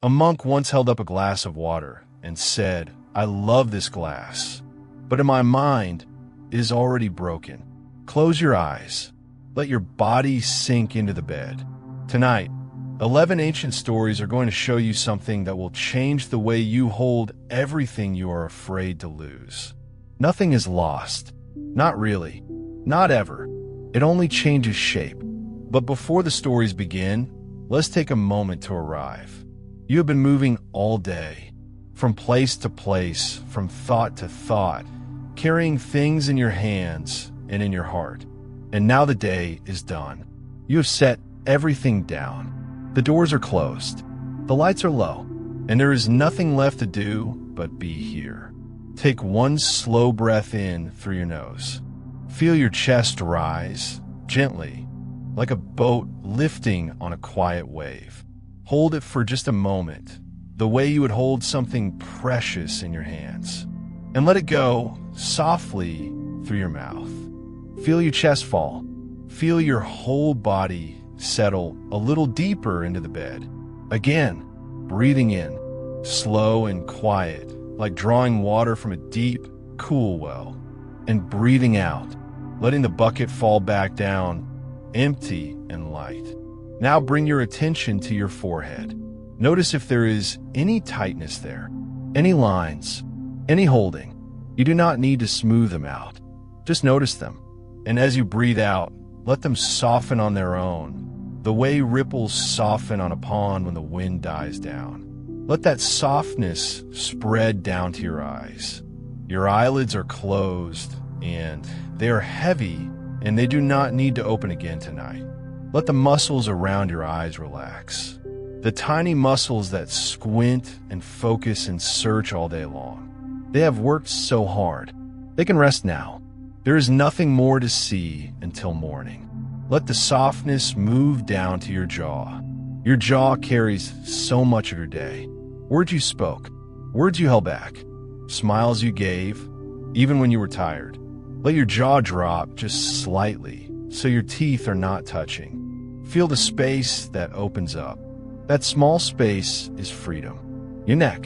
A monk once held up a glass of water and said, "I love this glass, but in my mind, it is already broken." Close your eyes. Let your body sink into the bed. Tonight, 11 ancient stories are going to show you something that will change the way you hold everything you are afraid to lose. Nothing is lost. Not really. Not ever. It only changes shape. But before the stories begin, let's take a moment to arrive. You have been moving all day, from place to place, from thought to thought, carrying things in your hands and in your heart. And now the day is done. You have set everything down. The doors are closed. The lights are low. And there is nothing left to do but be here. Take one slow breath in through your nose. Feel your chest rise, gently, like a boat lifting on a quiet wave. Hold it for just a moment, the way you would hold something precious in your hands. And let it go softly through your mouth. Feel your chest fall. Feel your whole body settle a little deeper into the bed. Again, breathing in, slow and quiet, like drawing water from a deep, cool well. And breathing out, letting the bucket fall back down, empty and light. Now bring your attention to your forehead. Notice if there is any tightness there, any lines, any holding. You do not need to smooth them out. Just notice them. And as you breathe out, let them soften on their own, the way ripples soften on a pond when the wind dies down. Let that softness spread down to your eyes. Your eyelids are closed, and they are heavy, and they do not need to open again tonight. Let the muscles around your eyes relax. The tiny muscles that squint and focus and search all day long. They have worked so hard. They can rest now. There is nothing more to see until morning. Let the softness move down to your jaw. Your jaw carries so much of your day. Words you spoke, words you held back, smiles you gave, even when you were tired. Let your jaw drop just slightly so your teeth are not touching. Feel the space that opens up. That small space is freedom. Your neck,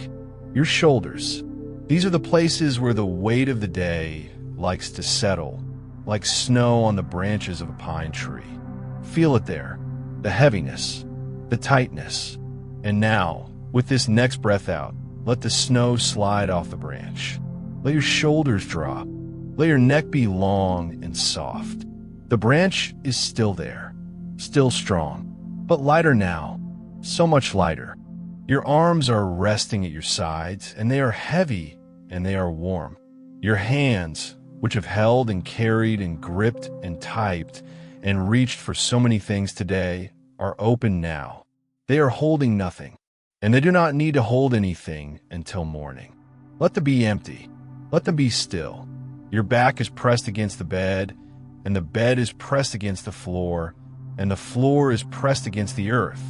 your shoulders. These are the places where the weight of the day likes to settle, like snow on the branches of a pine tree. Feel it there, the heaviness, the tightness. And now, with this next breath out, let the snow slide off the branch. Let your shoulders drop. Let your neck be long and soft. The branch is still there, still strong, but lighter now, so much lighter. Your arms are resting at your sides, and they are heavy and they are warm. Your hands, which have held and carried and gripped and typed and reached for so many things today, are open now. They are holding nothing, and they do not need to hold anything until morning. Let them be empty. Let them be still. Your back is pressed against the bed, and the bed is pressed against the floor, and the floor is pressed against the earth,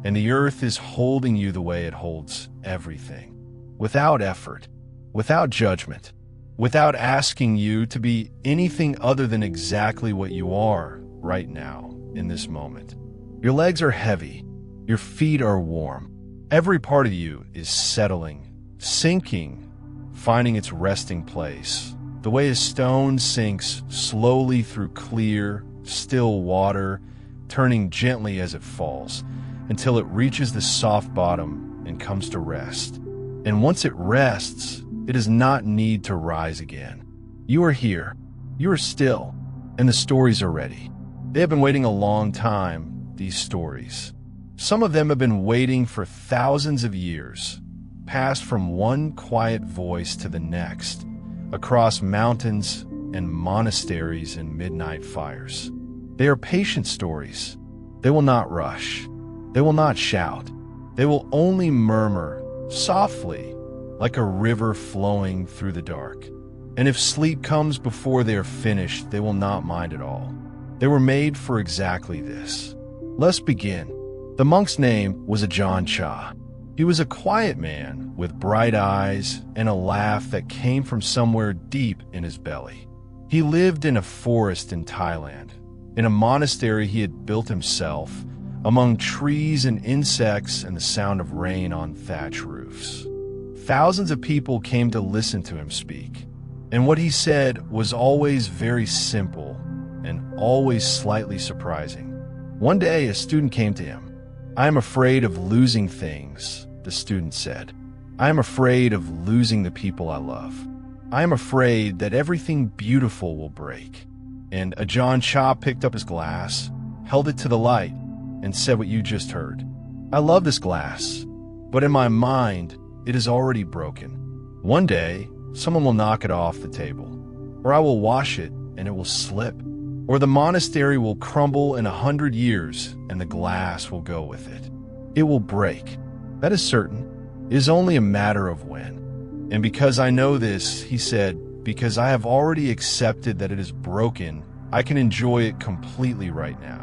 and the earth is holding you the way it holds everything, without effort, without judgment, without asking you to be anything other than exactly what you are right now in this moment. Your legs are heavy. Your feet are warm. Every part of you is settling, sinking, finding its resting place, the way a stone sinks slowly through clear, still water, turning gently as it falls, until it reaches the soft bottom and comes to rest. And once it rests, it does not need to rise again. You are here. You are still. And the stories are ready. They have been waiting a long time, these stories. Some of them have been waiting for thousands of years, passed from one quiet voice to the next, across mountains and monasteries and midnight fires. They are patient stories. They will not rush. They will not shout. They will only murmur softly, like a river flowing through the dark. And if sleep comes before they are finished, they will not mind at all. They were made for exactly this. Let's begin. The monk's name was Ajahn Chah. He was a quiet man with bright eyes and a laugh that came from somewhere deep in his belly. He lived in a forest in Thailand, in a monastery he had built himself, among trees and insects and the sound of rain on thatch roofs. Thousands of people came to listen to him speak, and what he said was always very simple and always slightly surprising. One day, a student came to him. "I am afraid of losing things," the student said. "I am afraid of losing the people I love. I am afraid that everything beautiful will break." And Ajahn Chah picked up his glass, held it to the light, and said what you just heard. "I love this glass, but in my mind, it is already broken. One day, someone will knock it off the table, or I will wash it and it will slip, or the monastery will crumble in 100 years and the glass will go with it. It will break. That is certain. It is only a matter of when. And because I know this," he said, "because I have already accepted that it is broken, I can enjoy it completely right now.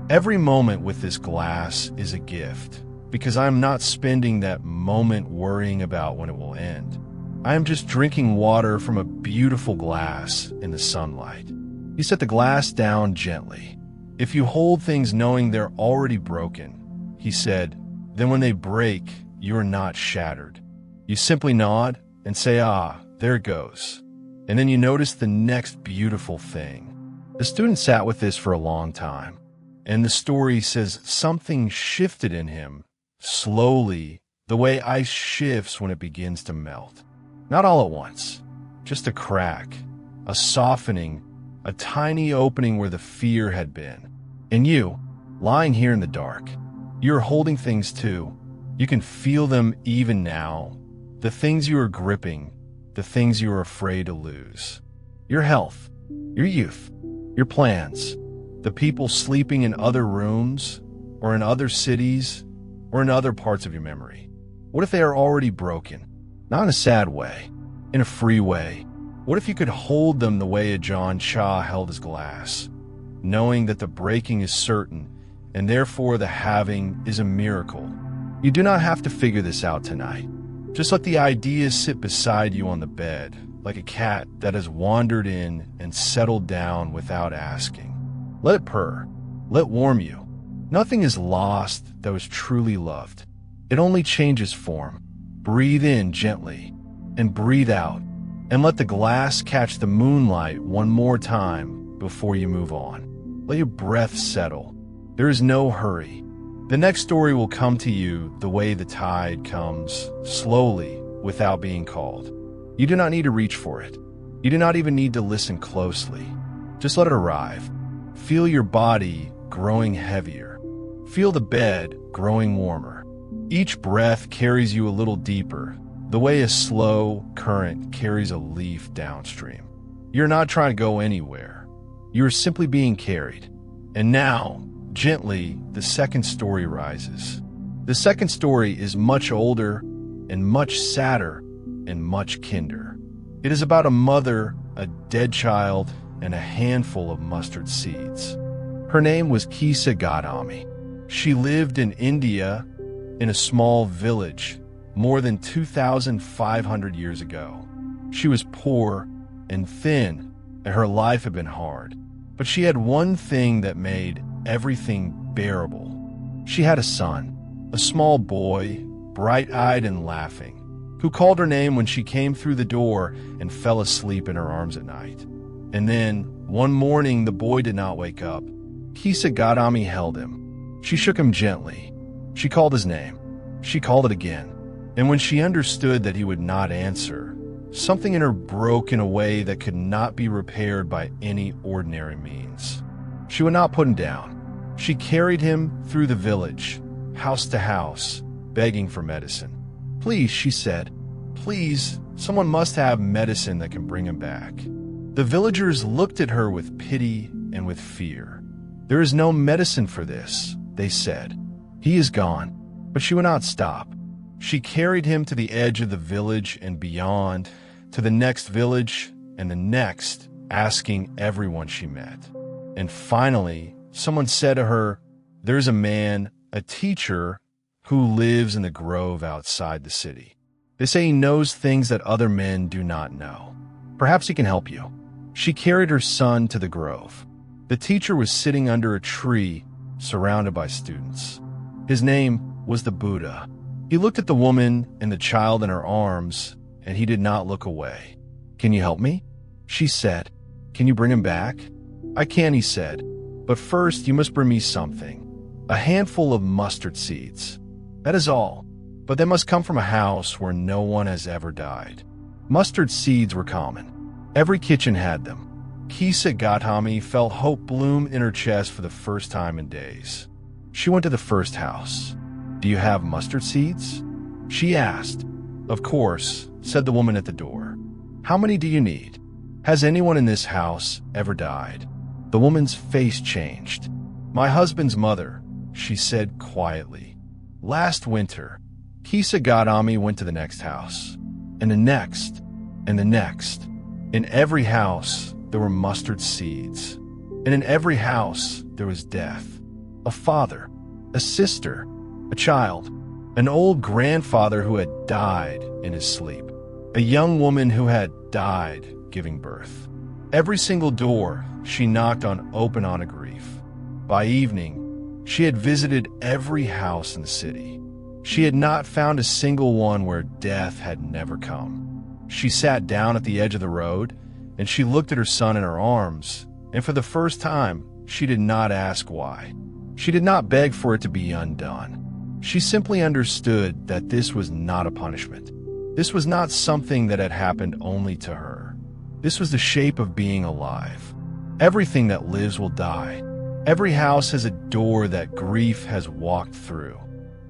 Every moment with this glass is a gift, because I am not spending that moment worrying about when it will end. I am just drinking water from a beautiful glass in the sunlight." He set the glass down gently. "If you hold things knowing they're already broken," he said, "then when they break, you are not shattered. You simply nod and say, 'Ah, there it goes.' And then you notice the next beautiful thing." The student sat with this for a long time, and the story says something shifted in him, slowly, the way ice shifts when it begins to melt. Not all at once, just a crack, a softening, a tiny opening where the fear had been. And you, lying here in the dark, you're holding things too. You can feel them even now. The things you are gripping, the things you are afraid to lose. Your health, your youth, your plans, the people sleeping in other rooms, or in other cities, or in other parts of your memory. What if they are already broken? Not in a sad way, in a free way. What if you could hold them the way Ajahn Chah held his glass, knowing that the breaking is certain, and therefore the having is a miracle? You do not have to figure this out tonight. Just let the ideas sit beside you on the bed, like a cat that has wandered in and settled down without asking. Let it purr. Let it warm you. Nothing is lost that was truly loved. It only changes form. Breathe in gently, and breathe out, and let the glass catch the moonlight one more time before you move on. Let your breath settle. There is no hurry. The next story will come to you the way the tide comes, slowly, without being called. You do not need to reach for it. You do not even need to listen closely. Just let it arrive. Feel your body growing heavier. Feel the bed growing warmer. Each breath carries you a little deeper, the way a slow current carries a leaf downstream. You're not trying to go anywhere. You are simply being carried. And now, gently, the second story rises. The second story is much older and much sadder and much kinder. It is about a mother, a dead child, and a handful of mustard seeds. Her name was Kisa Gadami. She lived in India in a small village more than 2,500 years ago. She was poor and thin, and her life had been hard. But she had one thing that made everything bearable. She had a son, a small boy, bright-eyed and laughing, who called her name when she came through the door and fell asleep in her arms at night. And then, one morning, the boy did not wake up. Kisa Gadami held him. She shook him gently. She called his name. She called it again. And when she understood that he would not answer, something in her broke in a way that could not be repaired by any ordinary means. She would not put him down. She carried him through the village, house to house, begging for medicine. "Please," she said, "please, someone must have medicine that can bring him back." The villagers looked at her with pity and with fear. "There is no medicine for this," they said. "He is gone." But she would not stop. She carried him to the edge of the village and beyond, to the next village and the next, asking everyone she met. And finally, someone said to her, "There's a man, a teacher, who lives in the grove outside the city. They say he knows things that other men do not know. Perhaps he can help you." She carried her son to the grove. The teacher was sitting under a tree, surrounded by students. His name was the Buddha. He looked at the woman and the child in her arms, and he did not look away. "Can you help me?" she said. "Can you bring him back?" "I can," he said, "but first you must bring me something. A handful of mustard seeds. That is all, but they must come from a house where no one has ever died." Mustard seeds were common. Every kitchen had them. Kisagami felt hope bloom in her chest for the first time in days. She went to the first house. "Do you have mustard seeds?" she asked. "Of course," said the woman at the door. "How many do you need? Has anyone in this house ever died?" The woman's face changed. "My husband's mother," she said quietly. "Last winter." Kisagami went to the next house, and the next, and the next. In every house, there were mustard seeds. And in every house, there was death. A father, a sister, a child, an old grandfather who had died in his sleep, a young woman who had died giving birth. Every single door she knocked on opened on a grief. By evening, she had visited every house in the city. She had not found a single one where death had never come. She sat down at the edge of the road, and she looked at her son in her arms, and for the first time, she did not ask why. She did not beg for it to be undone. She simply understood that this was not a punishment. This was not something that had happened only to her. This was the shape of being alive. Everything that lives will die. Every house has a door that grief has walked through.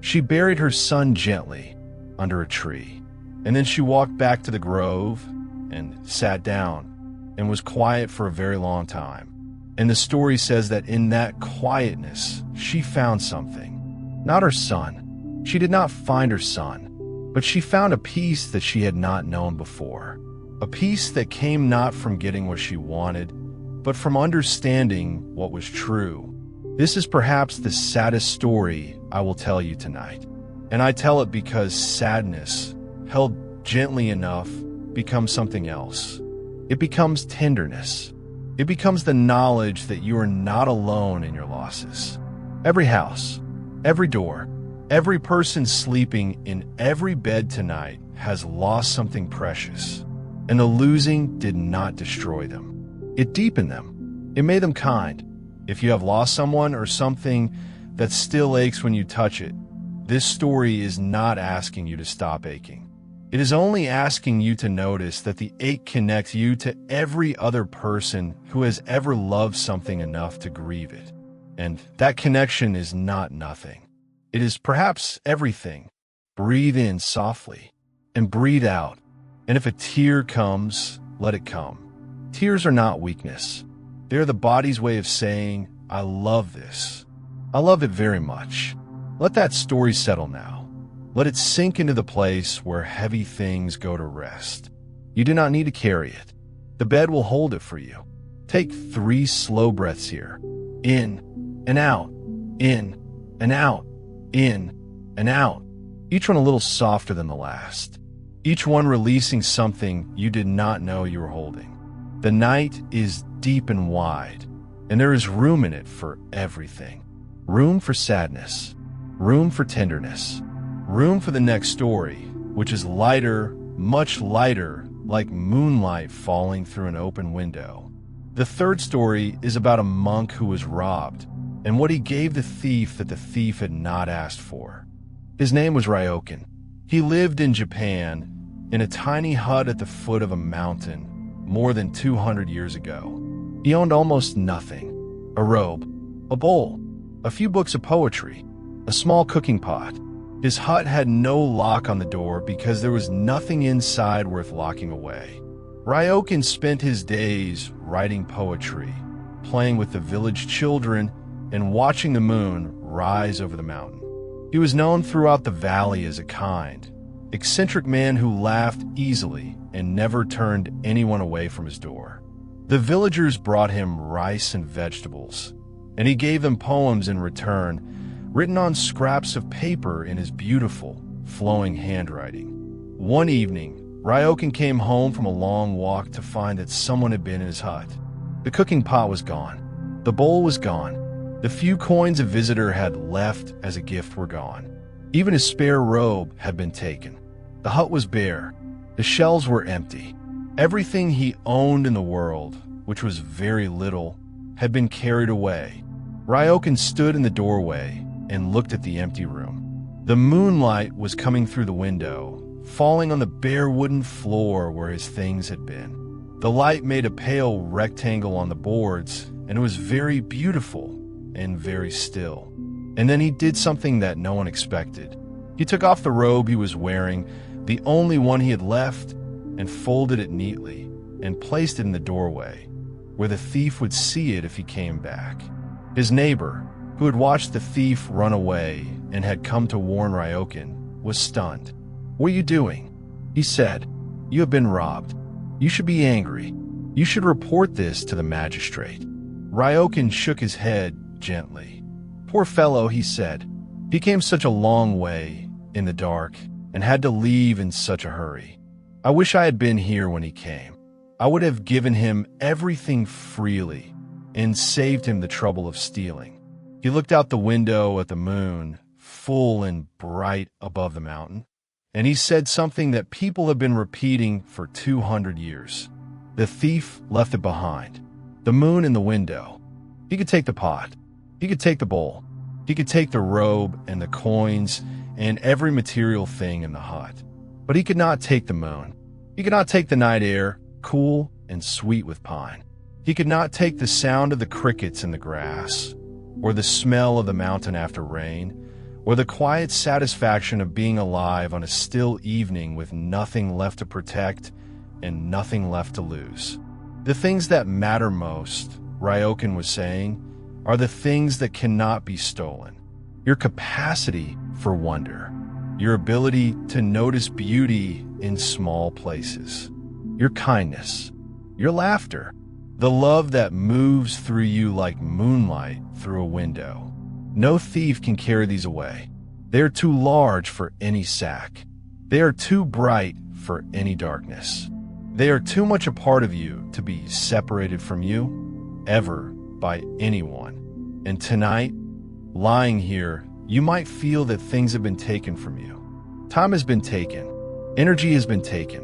She buried her son gently under a tree, and then she walked back to the grove and sat down and was quiet for a very long time. And the story says that in that quietness, she found something. Not her son. She did not find her son, but she found a peace that she had not known before. A peace that came not from getting what she wanted, but from understanding what was true. This is perhaps the saddest story I will tell you tonight. And I tell it because sadness, held gently enough, becomes something else. It becomes tenderness. It becomes the knowledge that you are not alone in your losses. Every house, every door, every person sleeping in every bed tonight has lost something precious. And the losing did not destroy them. It deepened them. It made them kind. If you have lost someone or something that still aches when you touch it, this story is not asking you to stop aching. It is only asking you to notice that the ache connects you to every other person who has ever loved something enough to grieve it. And that connection is not nothing. It is perhaps everything. Breathe in softly and breathe out. And if a tear comes, let it come. Tears are not weakness. They are the body's way of saying, "I love this. I love it very much." Let that story settle now. Let it sink into the place where heavy things go to rest. You do not need to carry it. The bed will hold it for you. Take 3 slow breaths here. In and out, in and out, in and out. Each one a little softer than the last. Each one releasing something you did not know you were holding. The night is deep and wide, and there is room in it for everything. Room for sadness, room for tenderness, room for the next story, which is lighter, much lighter, like moonlight falling through an open window. The third story is about a monk who was robbed, and what he gave the thief that the thief had not asked for. His name was Ryokan. He lived in Japan, in a tiny hut at the foot of a mountain, more than 200 years ago. He owned almost nothing. A robe, a bowl, a few books of poetry, a small cooking pot. His hut had no lock on the door because there was nothing inside worth locking away. Ryokan spent his days writing poetry, playing with the village children, and watching the moon rise over the mountain. He was known throughout the valley as a kind, eccentric man who laughed easily and never turned anyone away from his door. The villagers brought him rice and vegetables, and he gave them poems in return, written on scraps of paper in his beautiful, flowing handwriting. One evening, Ryokan came home from a long walk to find that someone had been in his hut. The cooking pot was gone. The bowl was gone. The few coins a visitor had left as a gift were gone. Even his spare robe had been taken. The hut was bare. The shelves were empty. Everything he owned in the world, which was very little, had been carried away. Ryokan stood in the doorway and looked at the empty room. The moonlight was coming through the window, falling on the bare wooden floor where his things had been. The light made a pale rectangle on the boards, and it was very beautiful and very still. And then he did something that no one expected. He took off the robe he was wearing, the only one he had left, and folded it neatly and placed it in the doorway, where the thief would see it if he came back. His neighbor, who had watched the thief run away and had come to warn Ryokan, was stunned. "What are you doing?" He said. "You have been robbed. You should be angry. You should report this to the magistrate." Ryokan shook his head gently. "Poor fellow," he said. "He came such a long way in the dark and had to leave in such a hurry. I wish I had been here when he came. I would have given him everything freely and saved him the trouble of stealing." He looked out the window at the moon, full and bright above the mountain, and he said something that people have been repeating for 200 years. The thief left it behind. The moon in the window. He could take the pot. He could take the bowl. He could take the robe and the coins and every material thing in the hut. But he could not take the moon. He could not take the night air, cool and sweet with pine. He could not take the sound of the crickets in the grass, or the smell of the mountain after rain, or the quiet satisfaction of being alive on a still evening with nothing left to protect and nothing left to lose. The things that matter most, Ryokan was saying, are the things that cannot be stolen. Your capacity for wonder, your ability to notice beauty in small places, your kindness, your laughter, the love that moves through you like moonlight through a window. No thief can carry these away. They are too large for any sack. They are too bright for any darkness. They are too much a part of you to be separated from you, ever, by anyone. And tonight, lying here, you might feel that things have been taken from you. Time has been taken. Energy has been taken.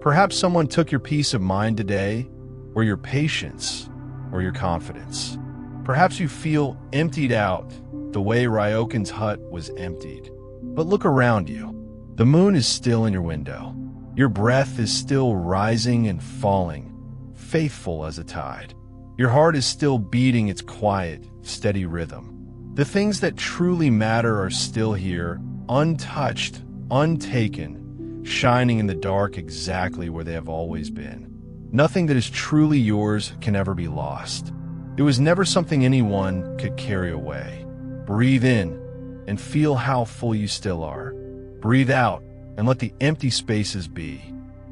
Perhaps someone took your peace of mind today, or your patience, or your confidence. Perhaps you feel emptied out the way Ryokan's hut was emptied. But look around you. The moon is still in your window. Your breath is still rising and falling, faithful as a tide. Your heart is still beating its quiet, steady rhythm. The things that truly matter are still here, untouched, untaken, shining in the dark exactly where they have always been. Nothing that is truly yours can ever be lost. It was never something anyone could carry away. Breathe in and feel how full you still are. Breathe out and let the empty spaces be.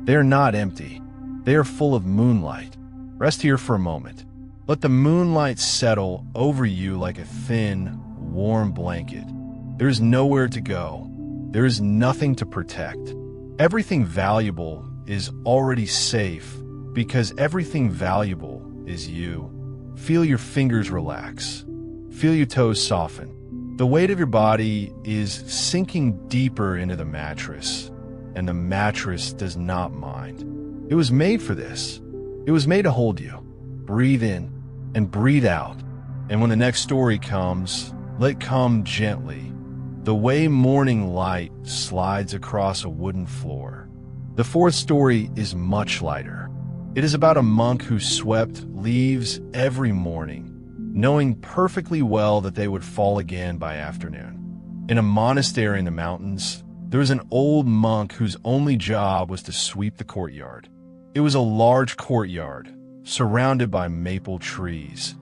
They are not empty. They are full of moonlight. Rest here for a moment. Let the moonlight settle over you like a thin, warm blanket. There is nowhere to go. There is nothing to protect. Everything valuable is already safe because everything valuable is you. Feel your fingers relax. Feel your toes soften. The weight of your body is sinking deeper into the mattress, and the mattress does not mind. It was made for this. It was made to hold you. Breathe in and breathe out. And when the next story comes, let it come gently, the way morning light slides across a wooden floor. The fourth story is much lighter. It is about a monk who swept leaves every morning, knowing perfectly well that they would fall again by afternoon. In a monastery in the mountains, there was an old monk whose only job was to sweep the courtyard. It was a large courtyard, surrounded by maple trees,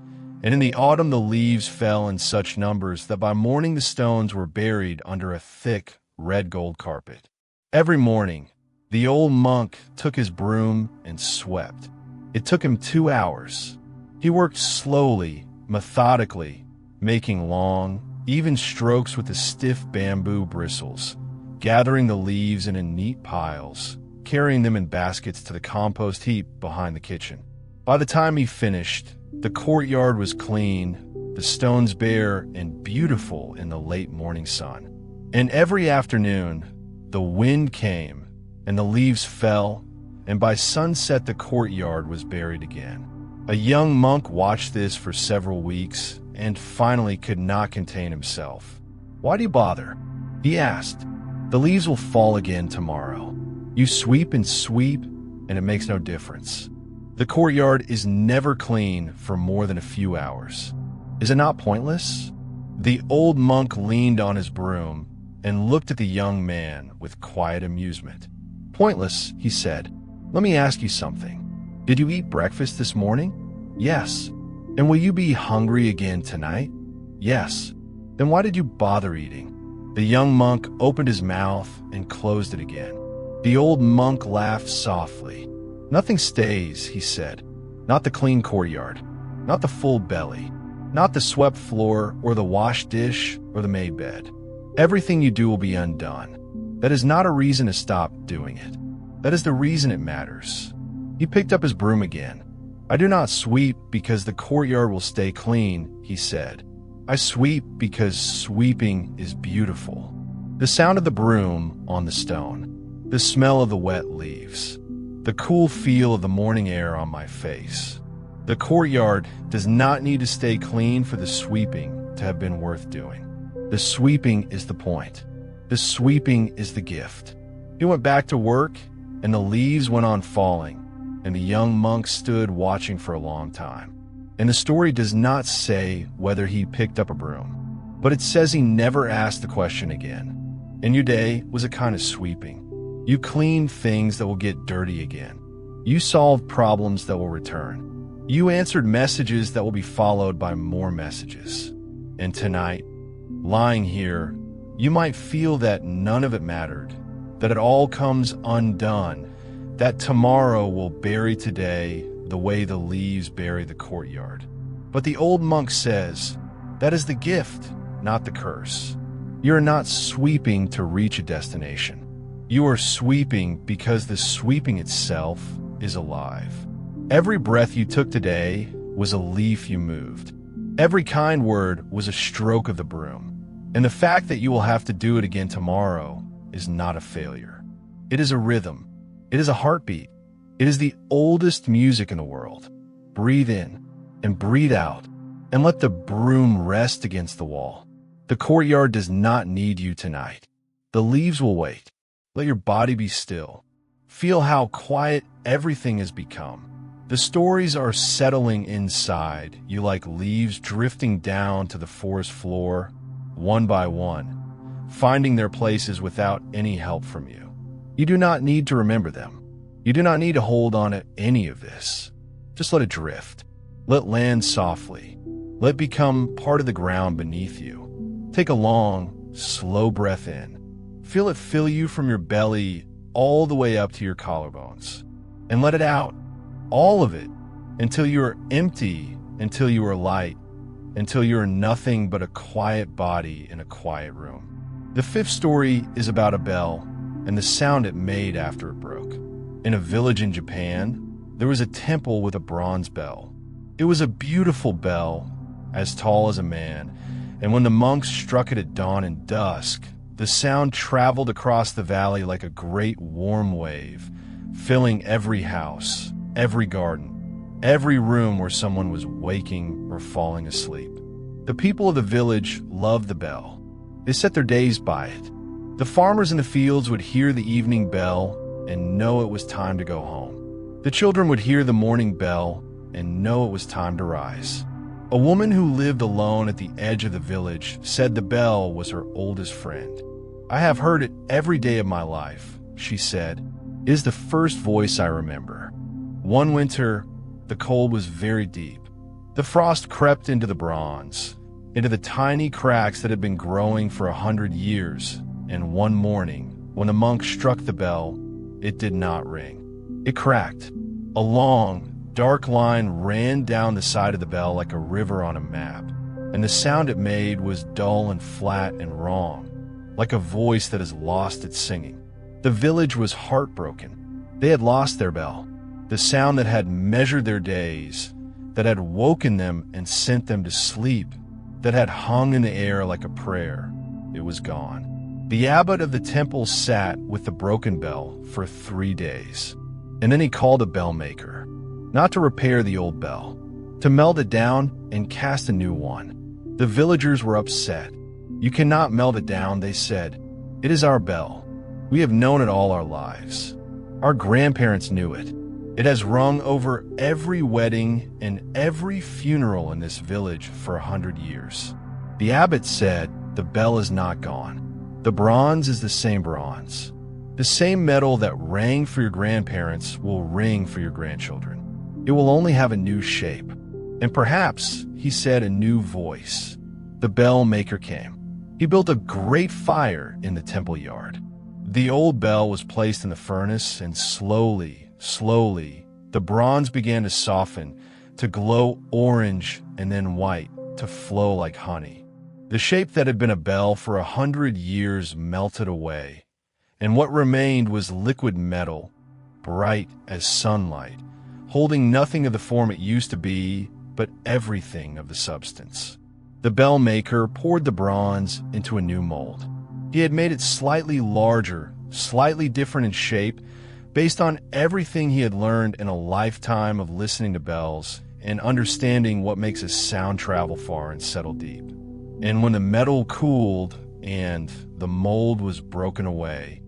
and in the autumn the leaves fell in such numbers that by morning the stones were buried under a thick red gold carpet. Every morning, the old monk took his broom and swept. It took him 2 hours. He worked slowly, methodically, making long, even strokes with the stiff bamboo bristles, gathering the leaves in neat piles, carrying them in baskets to the compost heap behind the kitchen. By the time he finished, the courtyard was clean, the stones bare and beautiful in the late morning sun. And every afternoon, the wind came, and the leaves fell, and by sunset the courtyard was buried again. A young monk watched this for several weeks, and finally could not contain himself. "Why do you bother?" he asked. "The leaves will fall again tomorrow. You sweep, and it makes no difference. The courtyard is never clean for more than a few hours. Is it not pointless?" The old monk leaned on his broom and looked at the young man with quiet amusement. "Pointless," he said. "Let me ask you something. Did you eat breakfast this morning?" "Yes." "And will you be hungry again tonight?" "Yes." "Then why did you bother eating?" The young monk opened his mouth and closed it again. The old monk laughed softly. "Nothing stays," he said. "Not the clean courtyard, not the full belly, not the swept floor or the washed dish or the made bed. Everything you do will be undone. That is not a reason to stop doing it. That is the reason it matters." He picked up his broom again. "I do not sweep because the courtyard will stay clean," he said. "I sweep because sweeping is beautiful. The sound of the broom on the stone, the smell of the wet leaves, the cool feel of the morning air on my face. The courtyard does not need to stay clean for the sweeping to have been worth doing. The sweeping is the point. The sweeping is the gift." He went back to work, and the leaves went on falling, and the young monk stood watching for a long time. And the story does not say whether he picked up a broom, but it says he never asked the question again. And your day was a kind of sweeping. You cleaned things that will get dirty again. You solved problems that will return. You answered messages that will be followed by more messages. And tonight, lying here, you might feel that none of it mattered, that it all comes undone, that tomorrow will bury today the way the leaves bury the courtyard. But the old monk says, that is the gift, not the curse. You are not sweeping to reach a destination. You are sweeping because the sweeping itself is alive. Every breath you took today was a leaf you moved. Every kind word was a stroke of the broom. And the fact that you will have to do it again tomorrow is not a failure. It is a rhythm. It is a heartbeat. It is the oldest music in the world. Breathe in and breathe out, and let the broom rest against the wall. The courtyard does not need you tonight. The leaves will wait. Let your body be still. Feel how quiet everything has become. The stories are settling inside you like leaves drifting down to the forest floor, one by one, finding their places without any help from you. You do not need to remember them. You do not need to hold on to any of this. Just let it drift. Let it land softly. Let it become part of the ground beneath you. Take a long, slow breath in. Feel it fill you from your belly all the way up to your collarbones. And let it out, all of it, until you are empty, until you are light, until you are nothing but a quiet body in a quiet room. The fifth story is about a bell and the sound it made after it broke. In a village in Japan, there was a temple with a bronze bell. It was a beautiful bell, as tall as a man, and when the monks struck it at dawn and dusk, the sound traveled across the valley like a great warm wave, filling every house, every garden, every room where someone was waking or falling asleep. The people of the village loved the bell. They set their days by it. The farmers in the fields would hear the evening bell and know it was time to go home. The children would hear the morning bell and know it was time to rise. A woman who lived alone at the edge of the village said the bell was her oldest friend. "I have heard it every day of my life," she said. "It is the first voice I remember." One winter, the cold was very deep. The frost crept into the bronze, into the tiny cracks that had been growing for 100 years, and one morning, when the monk struck the bell, it did not ring. It cracked. A long, dark line ran down the side of the bell like a river on a map, and the sound it made was dull and flat and wrong, like a voice that has lost its singing. The village was heartbroken. They had lost their bell, the sound that had measured their days, that had woken them and sent them to sleep that had hung in the air like a prayer, it was gone. The abbot of the temple sat with the broken bell for 3 days, and then he called a bell maker, not to repair the old bell, to melt it down and cast a new one. The villagers were upset. "You cannot melt it down," they said. "It is our bell. We have known it all our lives. Our grandparents knew it. It has rung over every wedding and every funeral in this village for 100 years." The abbot said, "The bell is not gone. The bronze is the same bronze. The same metal that rang for your grandparents will ring for your grandchildren. It will only have a new shape. And perhaps," he said, "a new voice." The bell maker came. He built a great fire in the temple yard. The old bell was placed in the furnace, and slowly, the bronze began to soften, to glow orange and then white, to flow like honey. The shape that had been a bell for 100 years melted away, and what remained was liquid metal, bright as sunlight, holding nothing of the form it used to be, but everything of the substance. The bell maker poured the bronze into a new mold. He had made it slightly larger, slightly different in shape, based on everything he had learned in a lifetime of listening to bells and understanding what makes a sound travel far and settle deep. And when the metal cooled and the mold was broken away,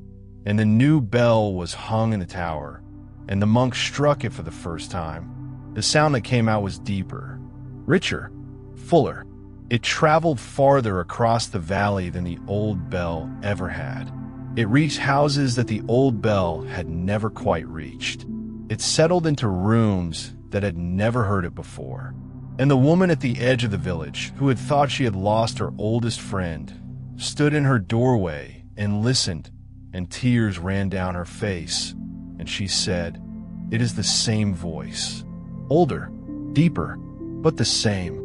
and the new bell was hung in the tower, and the monk struck it for the first time, the sound that came out was deeper, richer, fuller. It traveled farther across the valley than the old bell ever had. It reached houses that the old bell had never quite reached. It settled into rooms that had never heard it before. And the woman at the edge of the village, who had thought she had lost her oldest friend, stood in her doorway and listened, and tears ran down her face, and she said, "It is the same voice. Older, deeper, but the same.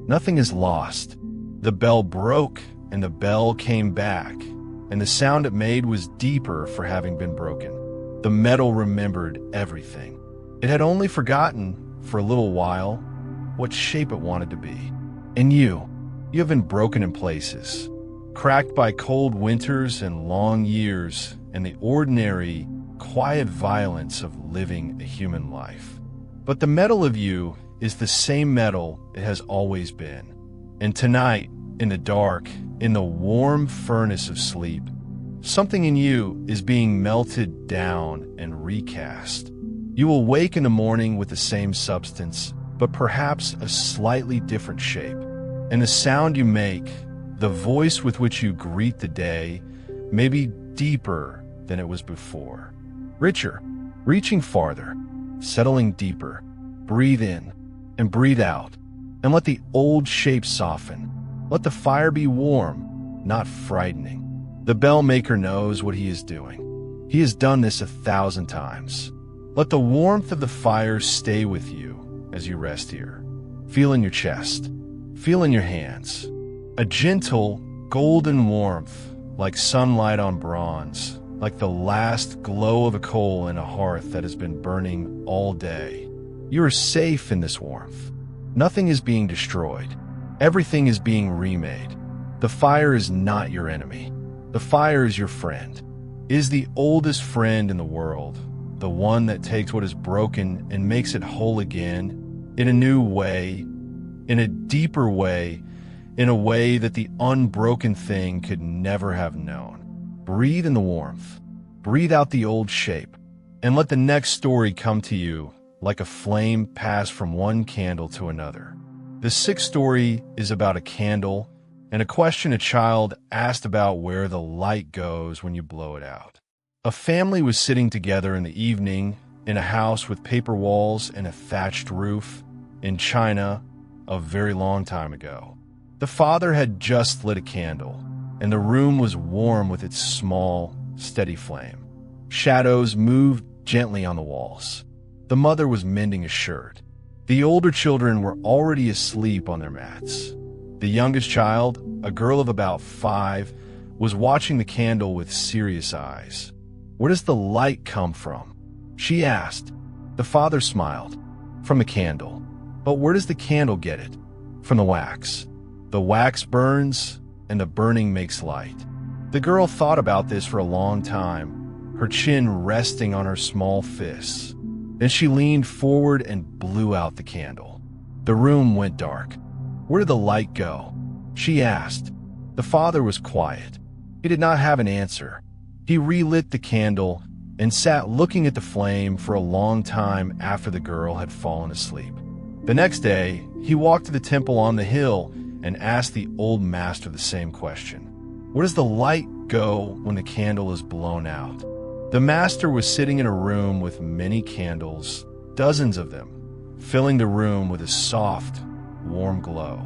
Nothing is lost." The bell broke, and the bell came back, and the sound it made was deeper for having been broken. The metal remembered everything. It had only forgotten, for a little while, what shape it wanted to be. And you have been broken in places, cracked by cold winters and long years and the ordinary, quiet violence of living a human life. But the metal of you is the same metal it has always been. And tonight, in the dark, in the warm furnace of sleep, something in you is being melted down and recast. You will wake in the morning with the same substance, but perhaps a slightly different shape. And the sound you make, the voice with which you greet the day, may be deeper than it was before. Richer, reaching farther, settling deeper. Breathe in and breathe out, and let the old shape soften. Let the fire be warm, not frightening. The bell maker knows what he is doing. He has done this 1,000 times. Let the warmth of the fire stay with you as you rest here. Feel in your chest. Feel in your hands. A gentle, golden warmth, like sunlight on bronze, like the last glow of a coal in a hearth that has been burning all day. You are safe in this warmth. Nothing is being destroyed. Everything is being remade. The fire is not your enemy. The fire is your friend. It is the oldest friend in the world, the one that takes what is broken and makes it whole again, in a new way, in a deeper way, in a way that the unbroken thing could never have known. Breathe in the warmth. Breathe out the old shape, and let the next story come to you like a flame pass from one candle to another. The sixth story is about a candle and a question a child asked about where the light goes when you blow it out. A family was sitting together in the evening in a house with paper walls and a thatched roof in China a very long time ago. The father had just lit a candle, and the room was warm with its small, steady flame. Shadows moved gently on the walls. The mother was mending a shirt. The older children were already asleep on their mats. The youngest child, a girl of about 5, was watching the candle with serious eyes. "Where does the light come from?" she asked. The father smiled. "From the candle." "But where does the candle get it?" "From the wax." The wax burns, and the burning makes light. The girl thought about this for a long time, her chin resting on her small fists. Then she leaned forward and blew out the candle. The room went dark. Where did the light go? She asked. The father was quiet. He did not have an answer. He relit the candle and sat looking at the flame for a long time after the girl had fallen asleep. The next day, he walked to the temple on the hill and asked the old master the same question. Where does the light go when the candle is blown out? The master was sitting in a room with many candles, dozens of them, filling the room with a soft, warm glow.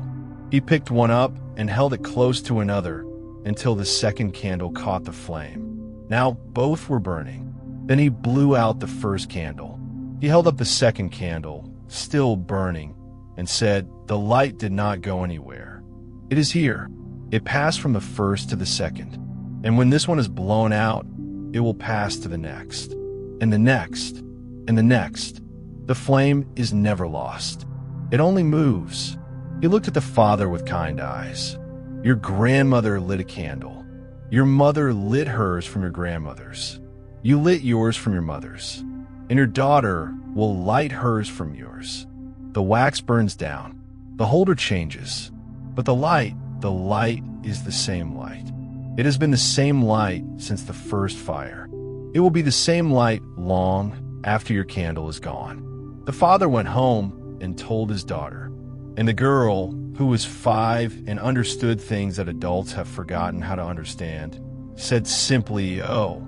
He picked one up and held it close to another until the second candle caught the flame. Now both were burning. Then he blew out the first candle. He held up the second candle, still burning, and said, "The light did not go anywhere. It is here. It passed from the first to the second. And when this one is blown out, it will pass to the next, and the next, and the next. The flame is never lost. It only moves." He looked at the father with kind eyes. Your grandmother lit a candle. Your mother lit hers from your grandmother's. You lit yours from your mother's. And your daughter will light hers from yours. The wax burns down. The holder changes. But the light is the same light. It has been the same light since the first fire. It will be the same light long after your candle is gone. The father went home and told his daughter. And the girl, who was 5 and understood things that adults have forgotten how to understand, said simply, "Oh,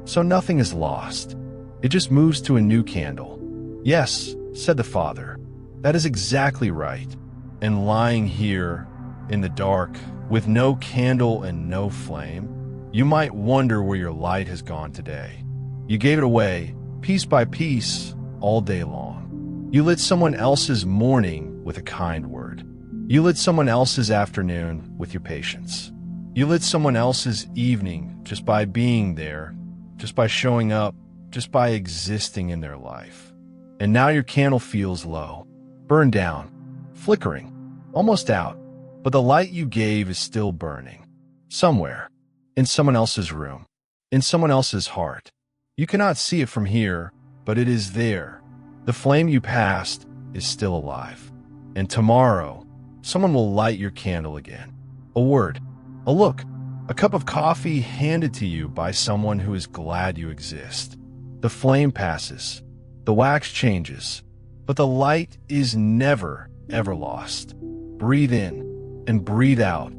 so nothing is lost. It just moves to a new candle." "Yes," said the father, "that is exactly right." And lying here in the dark, with no candle and no flame, you might wonder where your light has gone today. You gave it away, piece by piece, all day long. You lit someone else's morning with a kind word. You lit someone else's afternoon with your patience. You lit someone else's evening just by being there, just by showing up, just by existing in their life. And now your candle feels low, burned down, flickering, almost out, but the light you gave is still burning. Somewhere, in someone else's room, in someone else's heart. You cannot see it from here, but it is there. The flame you passed is still alive. And tomorrow, someone will light your candle again. A word, a look, a cup of coffee handed to you by someone who is glad you exist. The flame passes, the wax changes, but the light is never, ever lost. Breathe in and breathe out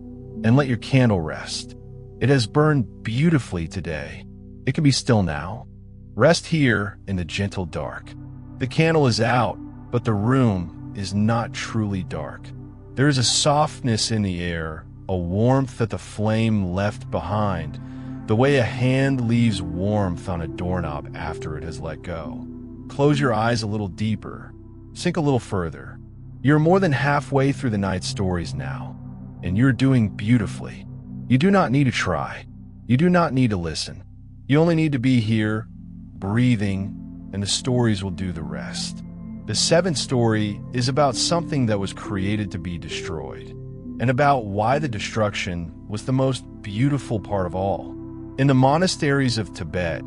and let your candle rest. It has burned beautifully today. It can be still now. Rest here in the gentle dark. The candle is out, but the room is not truly dark. There is a softness in the air, a warmth that the flame left behind, the way a hand leaves warmth on a doorknob after it has let go. Close your eyes a little deeper. Sink a little further. You're more than halfway through the night's stories now, and you're doing beautifully. You do not need to try. You do not need to listen. You only need to be here, breathing, and the stories will do the rest. The 7th story is about something that was created to be destroyed, and about why the destruction was the most beautiful part of all. In the monasteries of Tibet,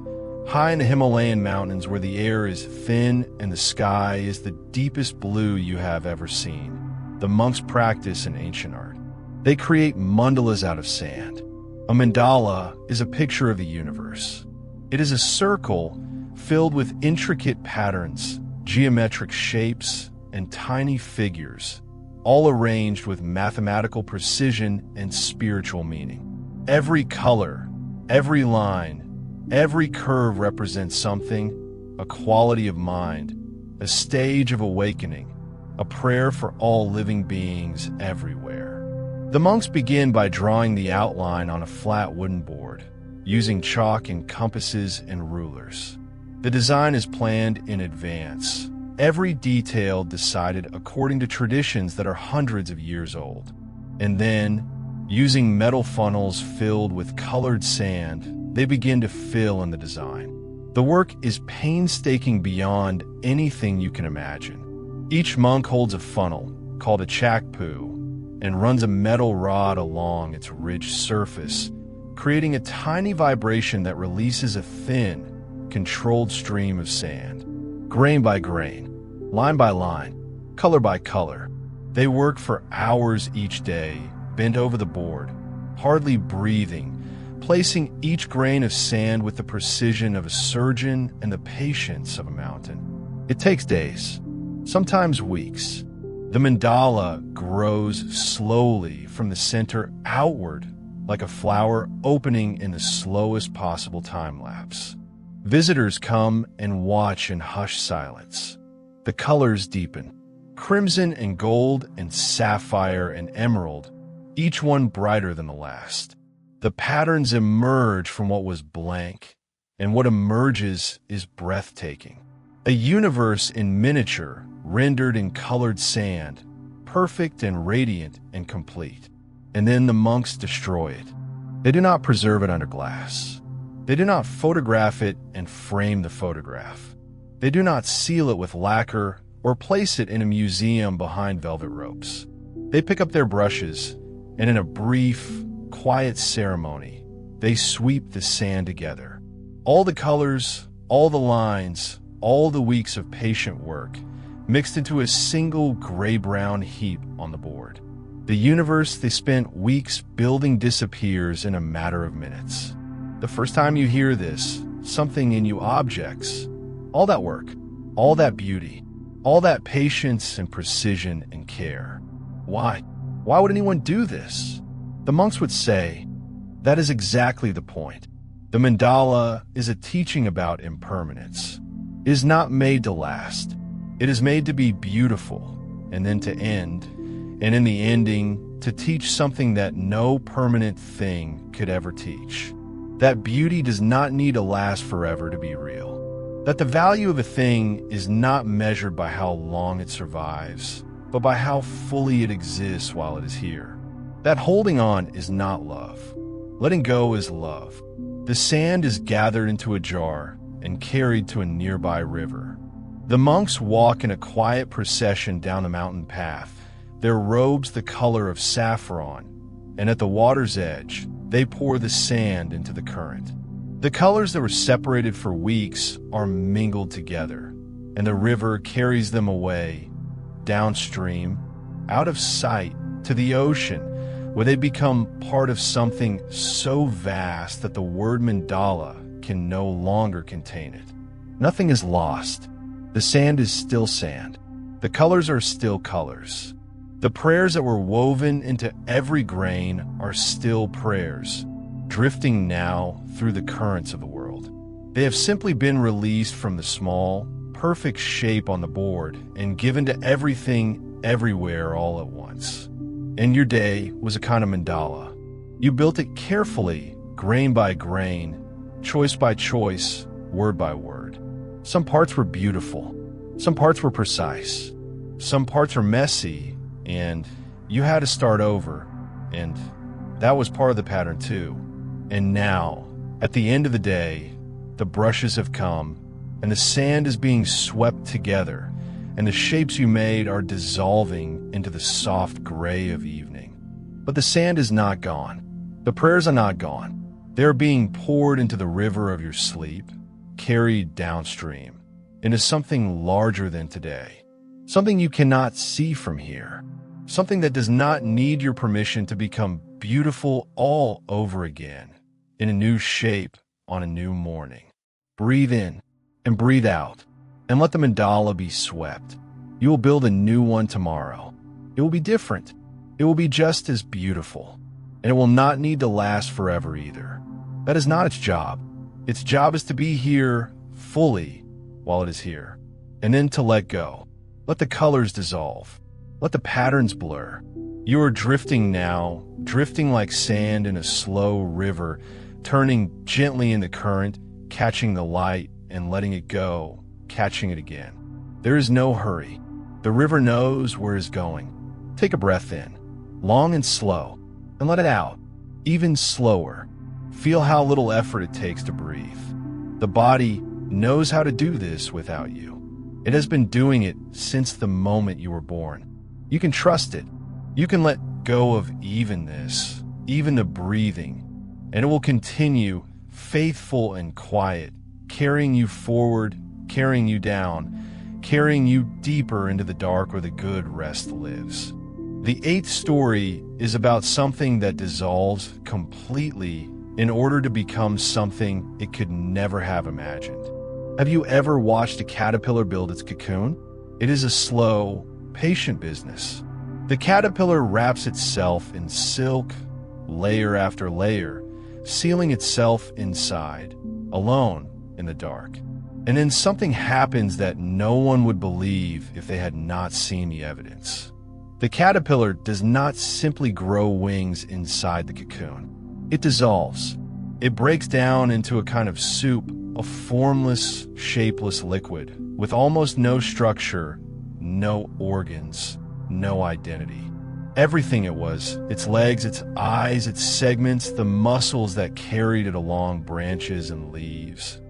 high in the Himalayan mountains where the air is thin and the sky is the deepest blue you have ever seen, the monks practice an ancient art. They create mandalas out of sand. A mandala is a picture of the universe. It is a circle filled with intricate patterns, geometric shapes, and tiny figures, all arranged with mathematical precision and spiritual meaning. Every color, every line, every curve represents something, a quality of mind, a stage of awakening, a prayer for all living beings everywhere. The monks begin by drawing the outline on a flat wooden board, using chalk and compasses and rulers. The design is planned in advance, every detail decided according to traditions that are hundreds of years old. And then, using metal funnels filled with colored sand, they begin to fill in the design. The work is painstaking beyond anything you can imagine. Each monk holds a funnel, called a chakpu, and runs a metal rod along its ridged surface, creating a tiny vibration that releases a thin, controlled stream of sand. Grain by grain, line by line, color by color, they work for hours each day, bent over the board, hardly breathing, placing each grain of sand with the precision of a surgeon and the patience of a mountain. It takes days, sometimes weeks. The mandala grows slowly from the center outward, like a flower opening in the slowest possible time lapse. Visitors come and watch in hushed silence. The colors deepen, crimson and gold and sapphire and emerald, each one brighter than the last. The patterns emerge from what was blank, and what emerges is breathtaking. A universe in miniature, rendered in colored sand, perfect and radiant and complete. And then the monks destroy it. They do not preserve it under glass. They do not photograph it and frame the photograph. They do not seal it with lacquer or place it in a museum behind velvet ropes. They pick up their brushes, and in a brief, quiet ceremony, they sweep the sand together. All the colors, all the lines, all the weeks of patient work, mixed into a single gray-brown heap on the board. The universe they spent weeks building disappears in a matter of minutes. The first time you hear this, something in you objects. All that work, all that beauty, all that patience and precision and care. Why? Why would anyone do this? The monks would say, that is exactly the point. The mandala is a teaching about impermanence. It is not made to last. It is made to be beautiful, and then to end, and in the ending, to teach something that no permanent thing could ever teach. That beauty does not need to last forever to be real. That the value of a thing is not measured by how long it survives, but by how fully it exists while it is here. That holding on is not love. Letting go is love. The sand is gathered into a jar and carried to a nearby river. The monks walk in a quiet procession down the mountain path, their robes the color of saffron, and at the water's edge, they pour the sand into the current. The colors that were separated for weeks are mingled together, and the river carries them away, downstream, out of sight, to the ocean, where they become part of something so vast that the word mandala can no longer contain it. Nothing is lost. The sand is still sand. The colors are still colors. The prayers that were woven into every grain are still prayers, drifting now through the currents of the world. They have simply been released from the small, perfect shape on the board and given to everything, everywhere, all at once. And your day was a kind of mandala. You built it carefully, grain by grain, choice by choice, word by word. Some parts were beautiful. Some parts were precise. Some parts were messy, and you had to start over, and that was part of the pattern too. And now, at the end of the day, the brushes have come, and the sand is being swept together, and the shapes you made are dissolving into the soft gray of evening. But the sand is not gone. The prayers are not gone. They are being poured into the river of your sleep, carried downstream, into something larger than today, something you cannot see from here, something that does not need your permission to become beautiful all over again, in a new shape on a new morning. Breathe in and breathe out, and let the mandala be swept. You will build a new one tomorrow. It will be different. It will be just as beautiful, and it will not need to last forever either. That is not its job. Its job is to be here fully while it is here, and then to let go. Let the colors dissolve. Let the patterns blur. You are drifting now, drifting like sand in a slow river, turning gently in the current, catching the light and letting it go, catching it again. There is no hurry. The river knows where it is going. Take a breath in, long and slow, and let it out, even slower. Feel how little effort it takes to breathe. The body knows how to do this without you. It has been doing it since the moment you were born. You can trust it. You can let go of evenness, even the breathing, and it will continue faithful and quiet, carrying you forward, carrying you down, carrying you deeper into the dark where the good rest lives. The eighth story is about something that dissolves completely in order to become something it could never have imagined. Have you ever watched a caterpillar build its cocoon? It is a slow, patient business. The caterpillar wraps itself in silk, layer after layer, sealing itself inside, alone in the dark. And then something happens that no one would believe if they had not seen the evidence. The caterpillar does not simply grow wings inside the cocoon. It dissolves. It breaks down into a kind of soup, a formless, shapeless liquid with almost no structure, no organs, no identity. Everything it was, its legs, its eyes, its segments, the muscles that carried it along branches and leaves,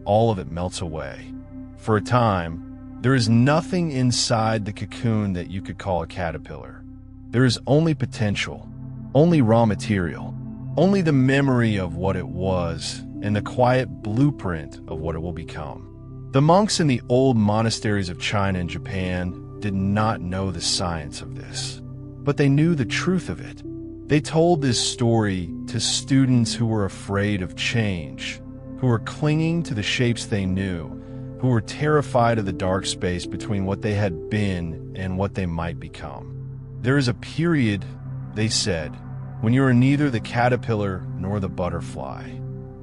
all of it melts away. For a time, there is nothing inside the cocoon that you could call a caterpillar. There is only potential, only raw material, only the memory of what it was and the quiet blueprint of what it will become. The monks in the old monasteries of China and Japan did not know the science of this, but they knew the truth of it. They told this story to students who were afraid of change, who were clinging to the shapes they knew, who were terrified of the dark space between what they had been and what they might become. There is a period, they said, when you are neither the caterpillar nor the butterfly.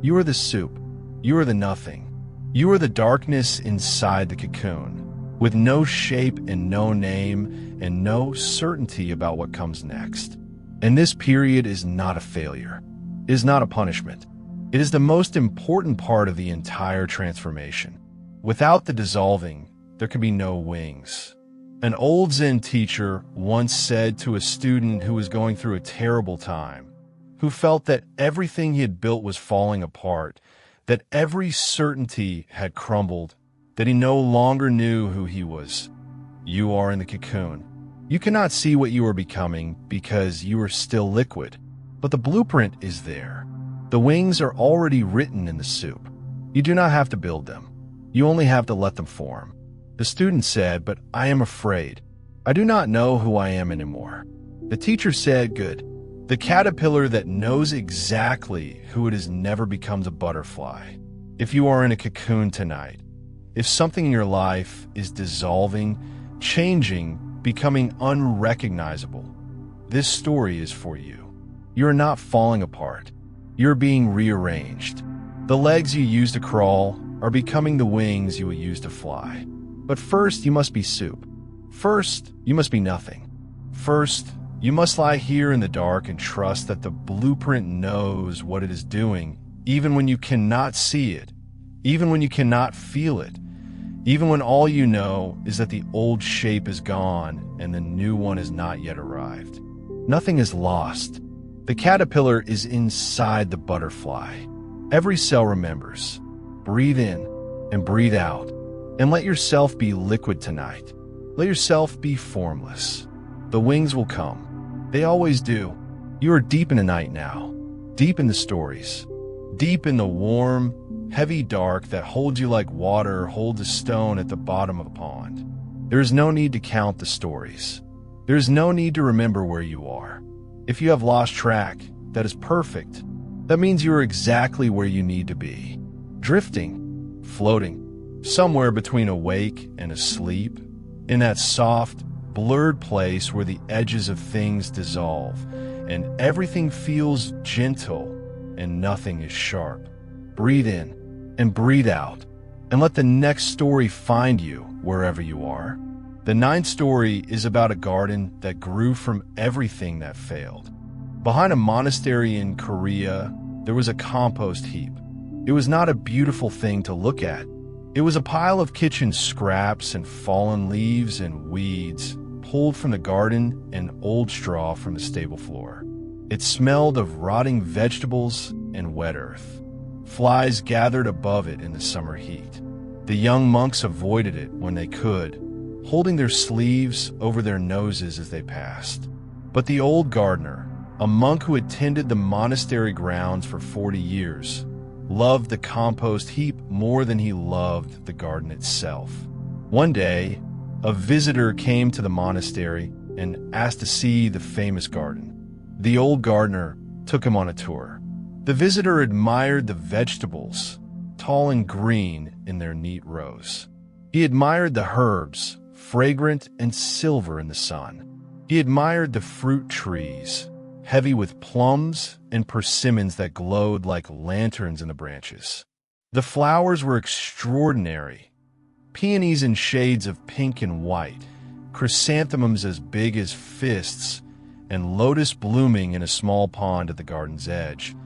You are the soup. You are the nothing. You are the darkness inside the cocoon, with no shape and no name and no certainty about what comes next. And this period is not a failure. It is not a punishment. It is the most important part of the entire transformation. Without the dissolving, there can be no wings. An old Zen teacher once said to a student who was going through a terrible time, who felt that everything he had built was falling apart, that every certainty had crumbled, that he no longer knew who he was. You are in the cocoon. You cannot see what you are becoming because you are still liquid, but the blueprint is there. The wings are already written in the soup. You do not have to build them. You only have to let them form. The student said, "But I am afraid. I do not know who I am anymore." The teacher said, "Good. The caterpillar that knows exactly who it is never becomes a butterfly. If you are in a cocoon tonight, if something in your life is dissolving, changing, becoming unrecognizable, this story is for you. You are not falling apart. You are being rearranged. The legs you use to crawl are becoming the wings you will use to fly. But first, you must be soup. First, you must be nothing. First, you must lie here in the dark and trust that the blueprint knows what it is doing, even when you cannot see it, even when you cannot feel it, even when all you know is that the old shape is gone and the new one has not yet arrived. Nothing is lost. The caterpillar is inside the butterfly. Every cell remembers. Breathe in and breathe out, and let yourself be liquid tonight. Let yourself be formless. The wings will come. They always do. You are deep in the night now, deep in the stories, deep in the warm, heavy dark that holds you like water holds a stone at the bottom of a pond. There is no need to count the stories. There is no need to remember where you are. If you have lost track, that is perfect. That means you are exactly where you need to be. Drifting, floating, somewhere between awake and asleep, in that soft, blurred place where the edges of things dissolve, and everything feels gentle and nothing is sharp. Breathe in and breathe out, and let the next story find you wherever you are. The ninth story is about a garden that grew from everything that failed. Behind a monastery in Korea, there was a compost heap. It was not a beautiful thing to look at. It was a pile of kitchen scraps and fallen leaves and weeds pulled from the garden and old straw from the stable floor. It smelled of rotting vegetables and wet earth. Flies gathered above it in the summer heat. The young monks avoided it when they could, holding their sleeves over their noses as they passed. But the old gardener, a monk who had tended the monastery grounds for 40 years, loved the compost heap more than he loved the garden itself. One day, a visitor came to the monastery and asked to see the famous garden. The old gardener took him on a tour. The visitor admired the vegetables, tall and green in their neat rows. He admired the herbs, fragrant and silver in the sun. He admired the fruit trees, heavy with plums and persimmons that glowed like lanterns in the branches. The flowers were extraordinary. Peonies in shades of pink and white, chrysanthemums as big as fists, and lotus blooming in a small pond at the garden's edge,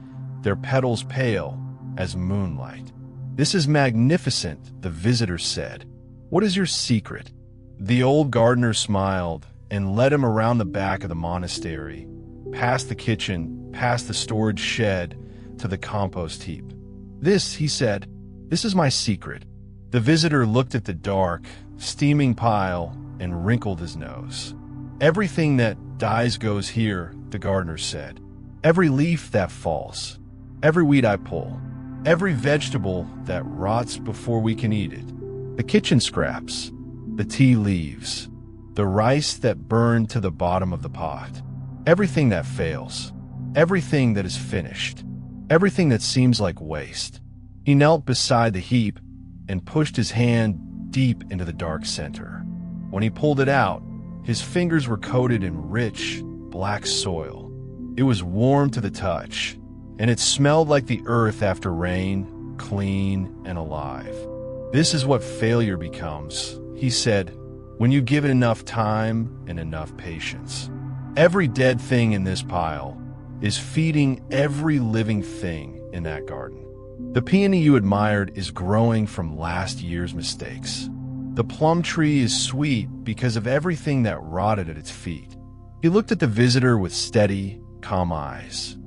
their petals pale as moonlight. "This is magnificent," the visitor said. "What is your secret?" The old gardener smiled and led him around the back of the monastery, past the kitchen, past the storage shed, to the compost heap. "This," he said, "this is my secret." The visitor looked at the dark, steaming pile and wrinkled his nose. "Everything that dies goes here," the gardener said. "Every leaf that falls, every weed I pull, every vegetable that rots before we can eat it, the kitchen scraps, the tea leaves, the rice that burned to the bottom of the pot, everything that fails, everything that is finished, everything that seems like waste." He knelt beside the heap and pushed his hand deep into the dark center. When he pulled it out, his fingers were coated in rich, black soil. It was warm to the touch, and it smelled like the earth after rain, clean and alive. "This is what failure becomes," he said, "when you give it enough time and enough patience. Every dead thing in this pile is feeding every living thing in that garden. The peony you admired is growing from last year's mistakes. The plum tree is sweet because of everything that rotted at its feet." He looked at the visitor with steady, calm eyes.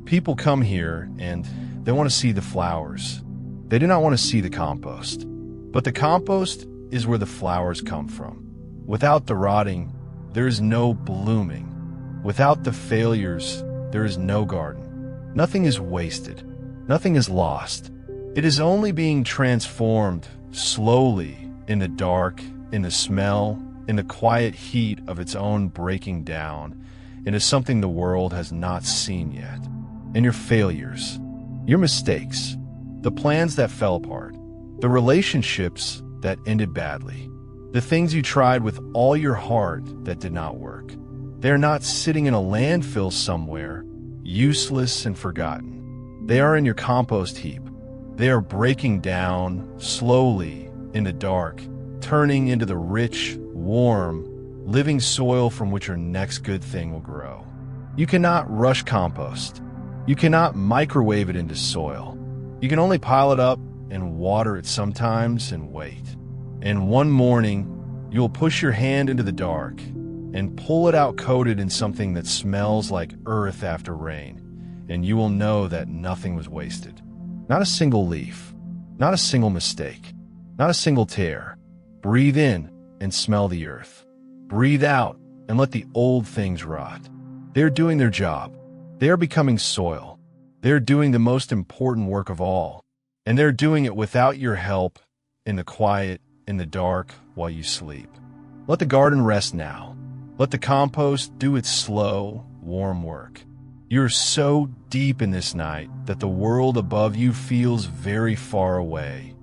"People come here and they want to see the flowers. They do not want to see the compost. But the compost is where the flowers come from. Without the rotting, there is no blooming. Without the failures, there is no garden. Nothing is wasted. Nothing is lost. It is only being transformed slowly in the dark, in the smell, in the quiet heat of its own breaking down into something the world has not seen yet. And your failures, your mistakes, the plans that fell apart, the relationships that ended badly, the things you tried with all your heart that did not work. They are not sitting in a landfill somewhere, useless and forgotten. They are in your compost heap. They are breaking down slowly in the dark, turning into the rich, warm, living soil from which your next good thing will grow. You cannot rush compost. You cannot microwave it into soil. You can only pile it up and water it sometimes and wait. And one morning, you'll push your hand into the dark and pull it out coated in something that smells like earth after rain, and you will know that nothing was wasted. Not a single leaf, not a single mistake, not a single tear. Breathe in and smell the earth. Breathe out and let the old things rot. They are doing their job. They are becoming soil. They are doing the most important work of all, and they're doing it without your help, in the quiet, in the dark, while you sleep. Let the garden rest now. Let the compost do its slow, warm work. You're so deep in this night that the world above you feels very far away,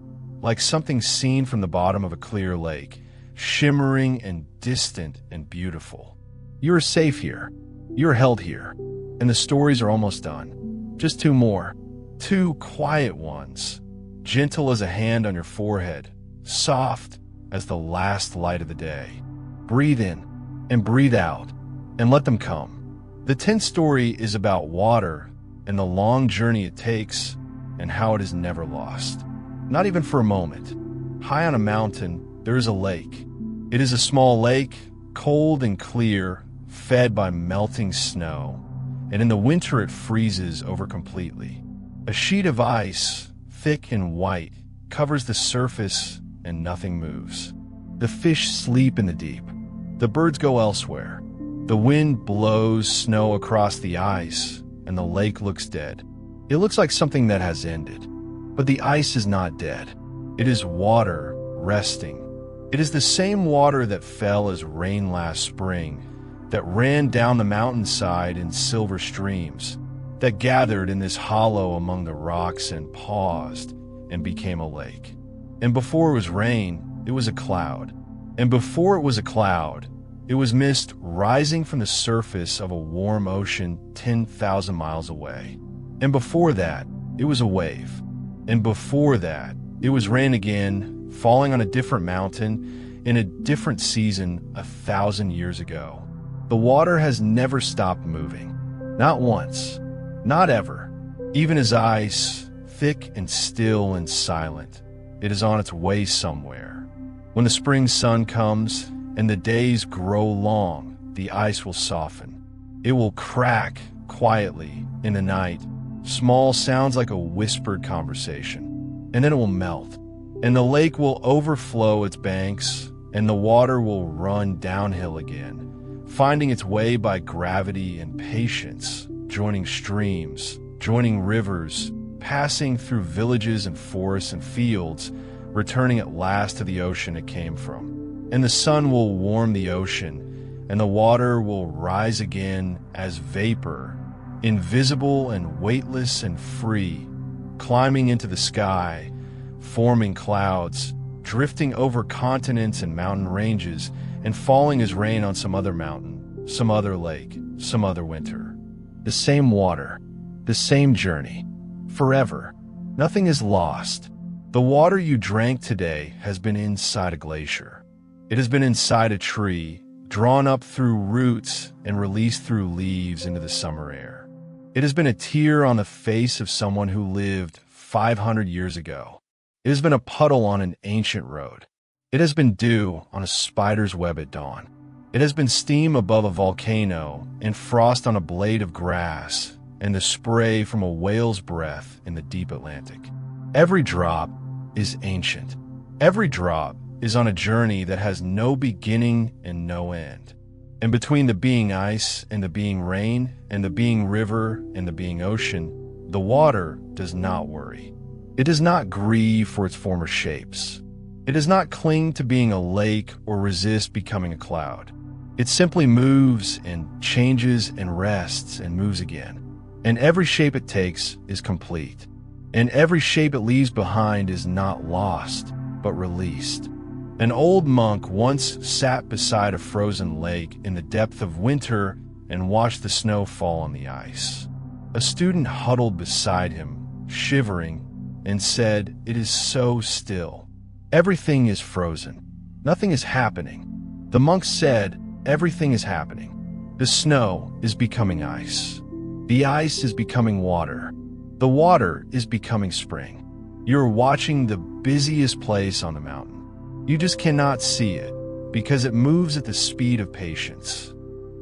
like something seen from the bottom of a clear lake, shimmering and distant and beautiful. You are safe here. You are held here. And the stories are almost done. Just two more. Two quiet ones. Gentle as a hand on your forehead. Soft as the last light of the day. Breathe in and breathe out and let them come. The 10th story is about water and the long journey it takes and how it is never lost. Not even for a moment. High on a mountain, there is a lake. It is a small lake, cold and clear, fed by melting snow, and in the winter it freezes over completely. A sheet of ice, thick and white, covers the surface and nothing moves. The fish sleep in the deep. The birds go elsewhere. The wind blows snow across the ice, and the lake looks dead. It looks like something that has ended. But the ice is not dead. It is water resting. It is the same water that fell as rain last spring, that ran down the mountainside in silver streams, that gathered in this hollow among the rocks and paused and became a lake. And before it was rain, it was a cloud. And before it was a cloud, it was mist rising from the surface of a warm ocean 10,000 miles away. And before that, it was a wave. And before that, it was rain again, falling on a different mountain in a different season 1,000 years ago. The water has never stopped moving. Not once. Not ever. Even as ice, thick and still and silent, it is on its way somewhere. When the spring sun comes and the days grow long, the ice will soften. It will crack quietly in the night. Small sounds like a whispered conversation. And then it will melt. And the lake will overflow its banks, and the water will run downhill again, finding its way by gravity and patience, joining streams, joining rivers, passing through villages and forests and fields, returning at last to the ocean it came from. And the sun will warm the ocean, and the water will rise again as vapor, invisible and weightless and free, climbing into the sky, forming clouds, drifting over continents and mountain ranges, and falling as rain on some other mountain, some other lake, some other winter. The same water, the same journey, forever. Nothing is lost. The water you drank today has been inside a glacier. It has been inside a tree, drawn up through roots and released through leaves into the summer air. It has been a tear on the face of someone who lived 500 years ago. It has been a puddle on an ancient road. It has been dew on a spider's web at dawn. It has been steam above a volcano and frost on a blade of grass and the spray from a whale's breath in the deep Atlantic. Every drop is ancient. Every drop is on a journey that has no beginning and no end. And between the being ice and the being rain and the being river and the being ocean, the water does not worry. It does not grieve for its former shapes. It does not cling to being a lake or resist becoming a cloud. It simply moves and changes and rests and moves again. And every shape it takes is complete. And every shape it leaves behind is not lost, but released. An old monk once sat beside a frozen lake in the depth of winter and watched the snow fall on the ice. A student huddled beside him, shivering, and said, "It is so still. Everything is frozen. Nothing is happening." The monk said, "Everything is happening. The snow is becoming ice. The ice is becoming water. The water is becoming spring. You're watching the busiest place on the mountain. You just cannot see it because it moves at the speed of patience.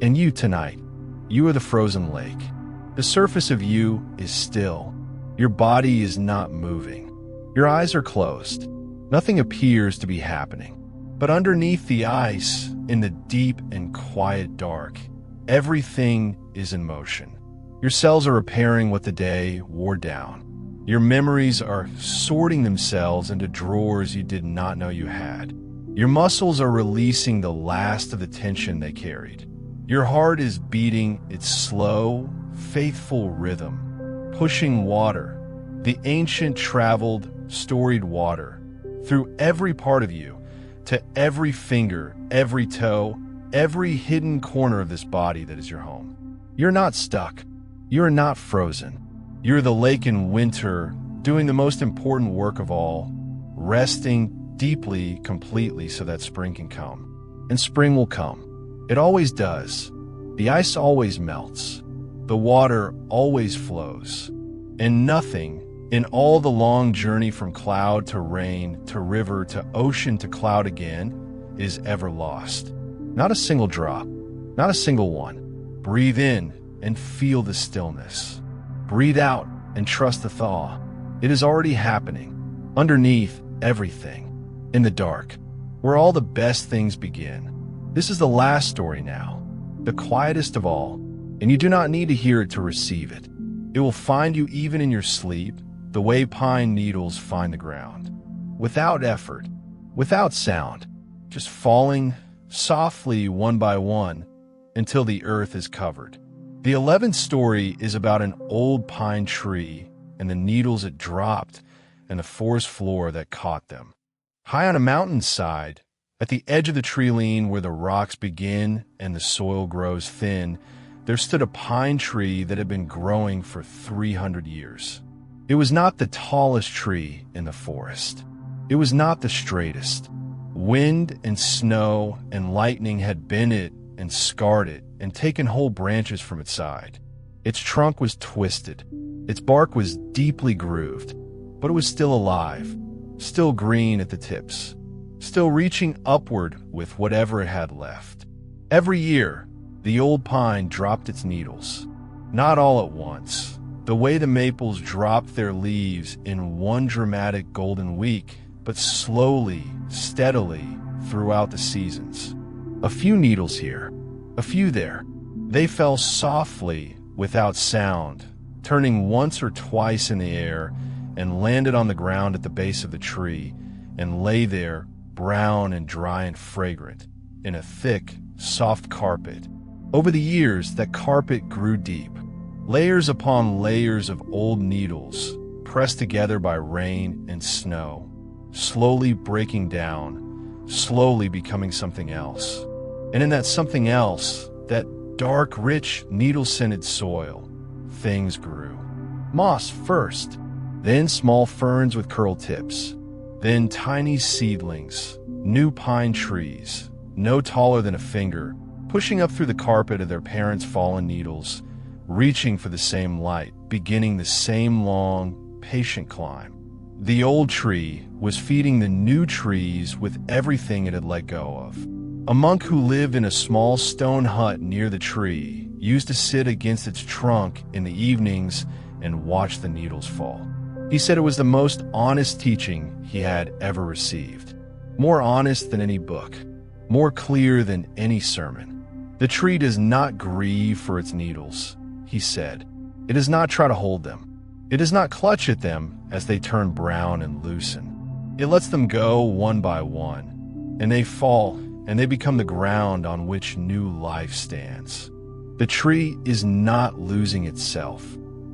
And you tonight, you are the frozen lake. The surface of you is still. Your body is not moving. Your eyes are closed. Nothing appears to be happening. But underneath the ice, in the deep and quiet dark, everything is in motion. Your cells are repairing what the day wore down. Your memories are sorting themselves into drawers you did not know you had. Your muscles are releasing the last of the tension they carried. Your heart is beating its slow, faithful rhythm, pushing water, the ancient traveled, storied water, through every part of you, to every finger, every toe, every hidden corner of this body that is your home. You're not stuck. You're not frozen. You're the lake in winter, doing the most important work of all, resting deeply, completely so that spring can come. And spring will come. It always does. The ice always melts. The water always flows. And nothing in all the long journey from cloud to rain to river to ocean to cloud again is ever lost. Not a single drop. Not a single one. Breathe in and feel the stillness. Breathe out and trust the thaw. It is already happening, underneath everything, in the dark, where all the best things begin. This is the last story now. the quietest of all, and you do not need to hear it to receive it. It will find you even in your sleep, the way pine needles find the ground. Without effort, without sound, just falling softly one by one until the earth is covered. The 11th story is about an old pine tree and the needles it dropped and the forest floor that caught them. High on a mountainside, at the edge of the tree line where the rocks begin and the soil grows thin, there stood a pine tree that had been growing for 300 years. It was not the tallest tree in the forest. It was not the straightest. Wind and snow and lightning had bent it and scarred it and taken whole branches from its side. Its trunk was twisted. Its bark was deeply grooved, but it was still alive, still green at the tips, still reaching upward with whatever it had left. Every year, the old pine dropped its needles, not all at once, the way the maples dropped their leaves in one dramatic golden week, but slowly, steadily throughout the seasons. A few needles here, a few there. They fell softly, without sound, turning once or twice in the air, and landed on the ground at the base of the tree, and lay there, brown and dry and fragrant, in a thick, soft carpet. Over the years, that carpet grew deep, layers upon layers of old needles, pressed together by rain and snow, slowly breaking down, slowly becoming something else. And in that something else, that dark, rich, needle-scented soil, things grew. Moss first, then small ferns with curled tips, then tiny seedlings, new pine trees, no taller than a finger, pushing up through the carpet of their parents' fallen needles, reaching for the same light, beginning the same long, patient climb. The old tree was feeding the new trees with everything it had let go of. A monk who lived in a small stone hut near the tree used to sit against its trunk in the evenings and watch the needles fall. He said it was the most honest teaching he had ever received. More honest than any book, more clear than any sermon. The tree does not grieve for its needles, he said. It does not try to hold them. It does not clutch at them as they turn brown and loosen. It lets them go one by one, and they fall, and they become the ground on which new life stands. The tree is not losing itself.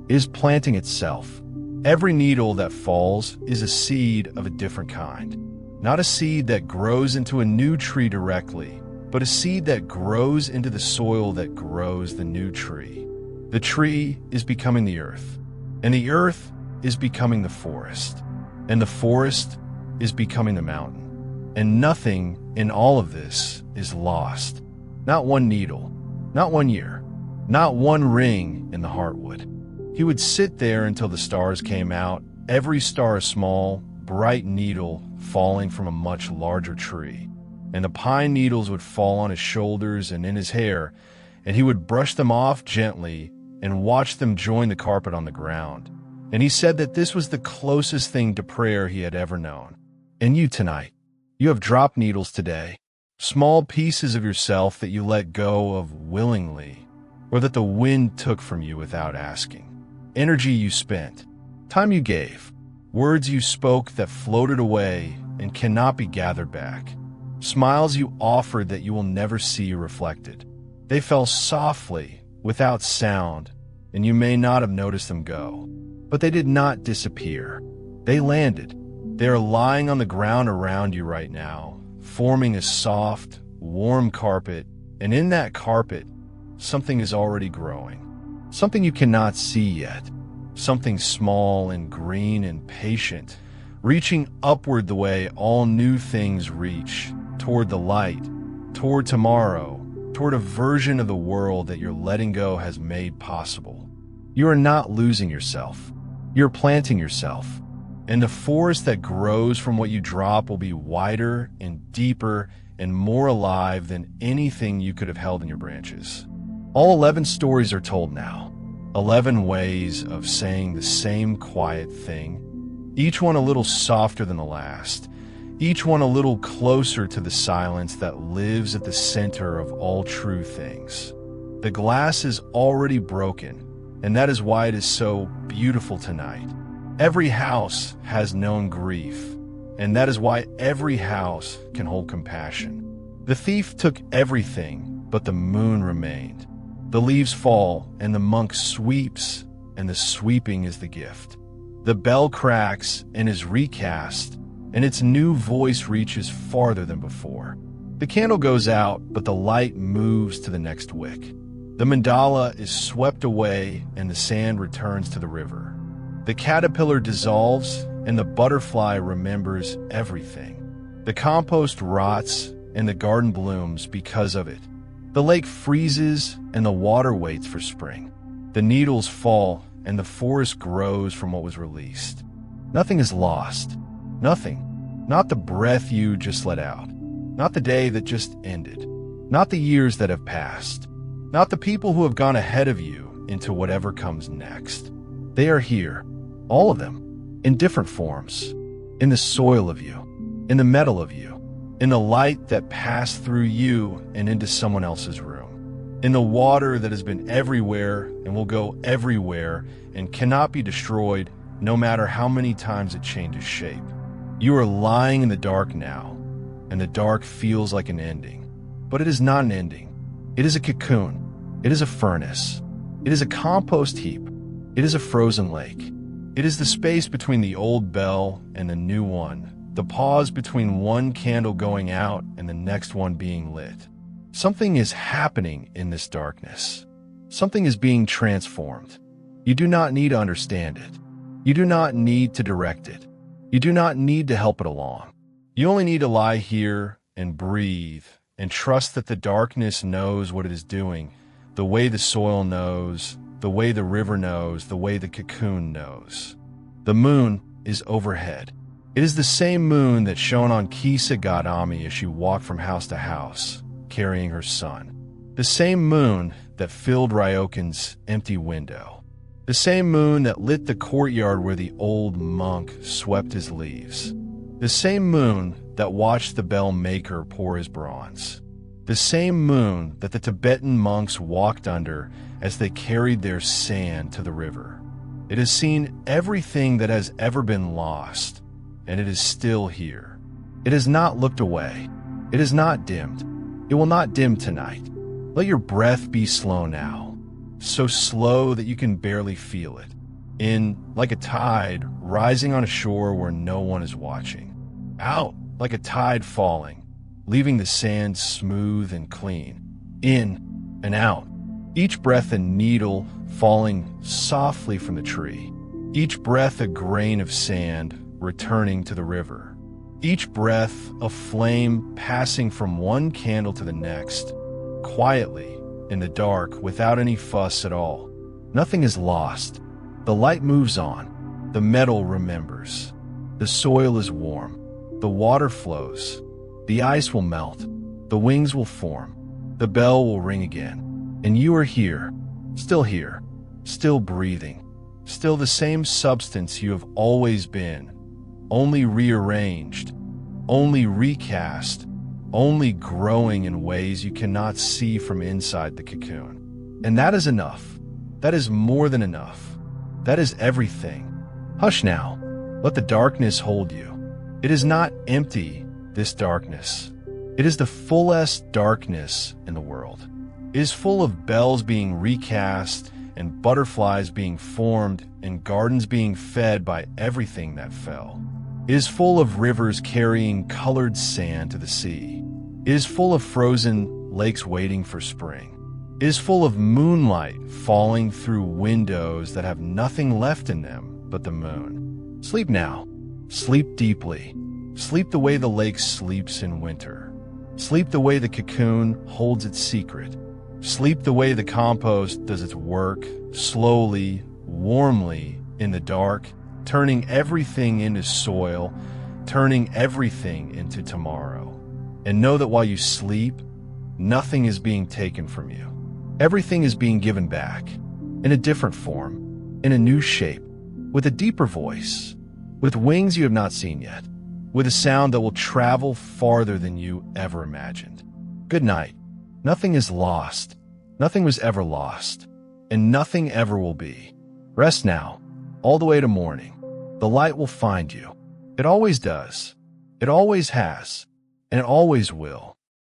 It is planting itself. Every needle that falls is a seed of a different kind. Not a seed that grows into a new tree directly, but a seed that grows into the soil that grows the new tree. The tree is becoming the earth, and the earth is becoming the forest, and the forest is becoming the mountain. And nothing in all of this is lost. Not one needle, not one year, not one ring in the heartwood. He would sit there until the stars came out, every star a small, bright needle falling from a much larger tree. And the pine needles would fall on his shoulders and in his hair, and he would brush them off gently and watch them join the carpet on the ground. And he said that this was the closest thing to prayer he had ever known. And you tonight, you have dropped needles today, small pieces of yourself that you let go of willingly, or that the wind took from you without asking. Energy you spent, time you gave, words you spoke that floated away and cannot be gathered back. Smiles you offered that you will never see reflected. They fell softly, without sound, and you may not have noticed them go. But they did not disappear. They landed. They are lying on the ground around you right now, forming a soft, warm carpet, and in that carpet, something is already growing. Something you cannot see yet. Something small and green and patient, reaching upward the way all new things reach, toward the light, toward tomorrow, toward a version of the world that your letting go has made possible. You are not losing yourself. You're planting yourself. And the forest that grows from what you drop will be wider and deeper and more alive than anything you could have held in your branches. All 11 stories are told now. 11 ways of saying the same quiet thing, each one a little softer than the last, each one a little closer to the silence that lives at the center of all true things. The glass is already broken, and that is why it is so beautiful tonight. Every house has known grief, and that is why every house can hold compassion. The thief took everything, but the moon remained. The leaves fall, and the monk sweeps, and the sweeping is the gift. The bell cracks and is recast, and its new voice reaches farther than before. The candle goes out, but the light moves to the next wick. The mandala is swept away, and the sand returns to the river. The caterpillar dissolves, and the butterfly remembers everything. The compost rots, and the garden blooms because of it. The lake freezes, and the water waits for spring. The needles fall, and the forest grows from what was released. Nothing is lost. Nothing. Not the breath you just let out. Not the day that just ended. Not the years that have passed. Not the people who have gone ahead of you into whatever comes next. They are here, all of them, in different forms. In the soil of you, in the metal of you, in the light that passed through you and into someone else's room, in the water that has been everywhere and will go everywhere and cannot be destroyed no matter how many times it changes shape. You are lying in the dark now, and the dark feels like an ending. But it is not an ending. It is a cocoon. It is a furnace. It is a compost heap. It is a frozen lake. It is the space between the old bell and the new one, the pause between one candle going out and the next one being lit. Something is happening in this darkness. Something is being transformed. You do not need to understand it. You do not need to direct it. You do not need to help it along. You only need to lie here and breathe and trust that the darkness knows what it is doing, the way the soil knows, the way the river knows, the way the cocoon knows. The moon is overhead. It is the same moon that shone on Kisagami as she walked from house to house, carrying her son. The same moon that filled Ryokan's empty window. The same moon that lit the courtyard where the old monk swept his leaves. The same moon that watched the bell maker pour his bronze. The same moon that the Tibetan monks walked under as they carried their sand to the river. It has seen everything that has ever been lost, and it is still here. It has not looked away. It is not dimmed. It will not dim tonight. Let your breath be slow now. So slow that you can barely feel it. In, like a tide, rising on a shore where no one is watching. Out, like a tide falling, leaving the sand smooth and clean. In and out. Each breath a needle falling softly from the tree. Each breath a grain of sand returning to the river. Each breath a flame passing from one candle to the next, quietly, in the dark, without any fuss at all. Nothing is lost. The light moves on. The metal remembers. The soil is warm. The water flows. The ice will melt. The wings will form. The bell will ring again. And you are here, still breathing, still the same substance you have always been, only rearranged, only recast, only growing in ways you cannot see from inside the cocoon. And that is enough. That is more than enough. That is everything. Hush now. Let the darkness hold you. It is not empty, this darkness. It is the fullest darkness in the world. It is full of bells being recast and butterflies being formed and gardens being fed by everything that fell. It is full of rivers carrying colored sand to the sea. It is full of frozen lakes waiting for spring. It is full of moonlight falling through windows that have nothing left in them but the moon. Sleep now. Sleep deeply. Sleep the way the lake sleeps in winter. Sleep the way the cocoon holds its secret. Sleep the way the compost does its work, slowly, warmly, in the dark, turning everything into soil, turning everything into tomorrow. And know that while you sleep, nothing is being taken from you. Everything is being given back, in a different form, in a new shape, with a deeper voice, with wings you have not seen yet, with a sound that will travel farther than you ever imagined. Good night. Nothing is lost. Nothing was ever lost, and nothing ever will be. Rest now, all the way to morning. The light will find you. It always does. It always has, and it always will.